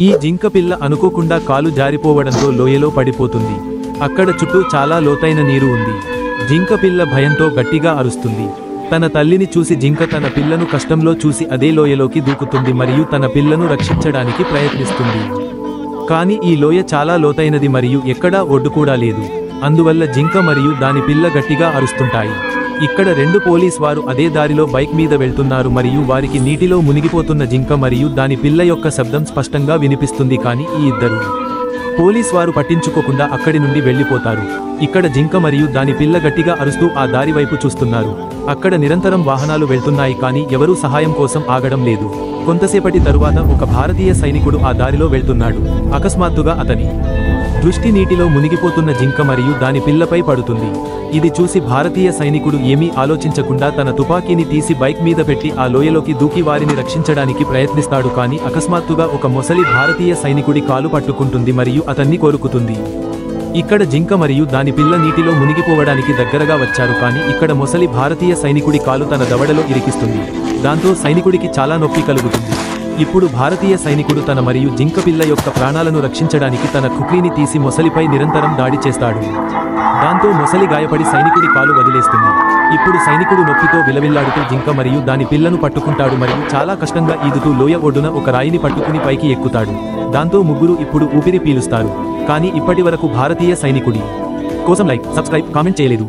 ఈ జింకపిల్ల అనుకోకుండా కాలు జారిపోవడంతో లోయలో పడిపోతుంది. అక్కడ చుట్టూ చాలా లోతైన నీరు ఉంది. జింకపిల్ల భయంతో గట్టిగా అరుస్తుంది. తన తల్లిని చూసి జింక తన పిల్లను కష్టంలో చూసి అదే లోయలోకి దూకుతుంది మరియు తన పిల్లను రక్షించడానికి ప్రయత్నిస్తుంది. కానీ ఈ లోయ చాలా లోతైనది మరియు ఎక్కడా ఒడ్డు కూడా లేదు. అందువల్ల జింక మరియు దాని పిల్ల గట్టిగా అరుస్తుంటాయి. ఇక్కడ 2 పోలీస్ వారు అదే దారిలో బైక్ మీద వెళ్తున్నారు మరియు వారికి నీటిలో మునిగిపోతున్న జింక మరియు దాని పిల్ల యొక్క శబ్దం స్పష్టంగా వినిపిస్తుంది. కానీ ఈ ఇద్దరు పోలీస్ వారు పట్టించుకోకుండా అక్కడి నుండి వెళ్లిపోతారు. ఇక్కడ జింక మరియు దాని పిల్ల గట్టిగా అరుస్తూ ఆ దారి వైపు చూస్తున్నారు. అక్కడ నిరంతరం వాహనాలు వెళ్తున్నాయి కానీ ఎవరూ సహాయం కోసం ఆగడం లేదు. కొంతసేపటి తరువాత ఒక భారతీయ సైనికుడు ఆ దారిలో వెళ్తున్నాడు. అకస్మాత్తుగా అతని దృష్టి నీటిలో మునిగిపోతున్న జింక మరియు దాని పిల్లపై పడుతుంది. ఇది చూసి భారతీయ సైనికుడు ఏమీ ఆలోచించకుండా తన తుపాకీని తీసి బైక్ మీద పెట్టి ఆ లోయలోకి దూకి వారిని రక్షించడానికి ప్రయత్నిస్తాడు. కానీ అకస్మాత్తుగా ఒక మొసలి భారతీయ సైనికుడి కాలు పట్టుకుంటుంది మరియు అతన్ని కొరుకుతుంది. ఇక్కడ జింక మరియు దాని పిల్ల నీటిలో మునిగిపోవడానికి దగ్గరగా వచ్చారు. కానీ ఇక్కడ మొసలి భారతీయ సైనికుడి కాలు తన దవడలో ఇరికిస్తుంది. దాంతో సైనికుడికి చాలా నొప్పి కలుగుతుంది. ఇప్పుడు భారతీయ సైనికుడు తన మరియు జింక పిల్ల యొక్క ప్రాణాలను రక్షించడానికి తన కుక్లీని తీసి మొసలిపై నిరంతరం దాడి చేస్తాడు. దాంతో మొసలి గాయపడి సైనికుడి కాలు వదిలేస్తుంది. ఇప్పుడు సైనికుడు నొప్పితో విలవిల్లాడుతూ జింక మరియు దాని పిల్లను పట్టుకుంటాడు మరియు చాలా కష్టంగా ఈదుతూ లోయ ఒడ్డున ఒక రాయిని పట్టుకుని పైకి ఎక్కుతాడు. దాంతో ముగ్గురు ఇప్పుడు ఊపిరి పీలుస్తారు. కానీ ఇప్పటి వరకు భారతీయ సైనికుడి కోసం లైక్, సబ్స్క్రైబ్, కామెంట్ చేయలేదు.